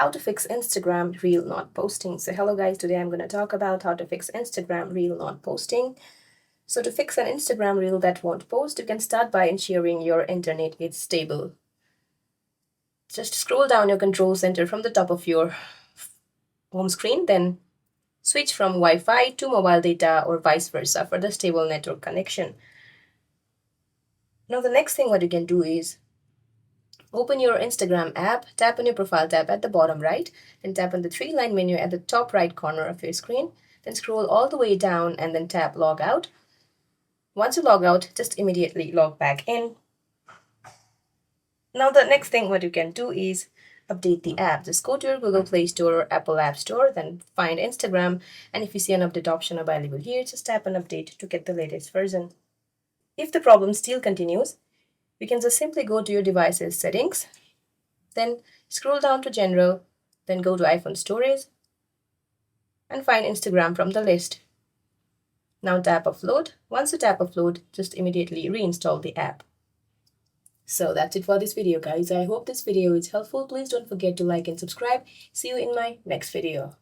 how to fix Instagram reel not posting. So hello guys, today I'm going to talk about how to fix Instagram reel not posting. So to fix an Instagram reel that won't post, you can start by ensuring your internet is stable. Just scroll down your control center from the top of your home screen, then switch from Wi-Fi to mobile data or vice versa for the stable network connection. Now the next thing what you can do is open your Instagram app, tap on your profile tab at the bottom right, then tap on the three-line menu at the top right corner of your screen, then scroll all the way down and then tap log out. Once you log out, just immediately log back in. Now the next thing what you can do is update the app. Just go to your Google Play Store or Apple App Store, then find Instagram, and if you see an update option available here, just tap on update to get the latest version. If the problem still continues, you can just simply go to your device's settings, then scroll down to general, then go to iPhone storage and find Instagram from the list. Now tap upload. Once you tap upload, just immediately reinstall the app. So that's it for this video guys. I hope this video is helpful. Please don't forget to like and subscribe. See you in my next video.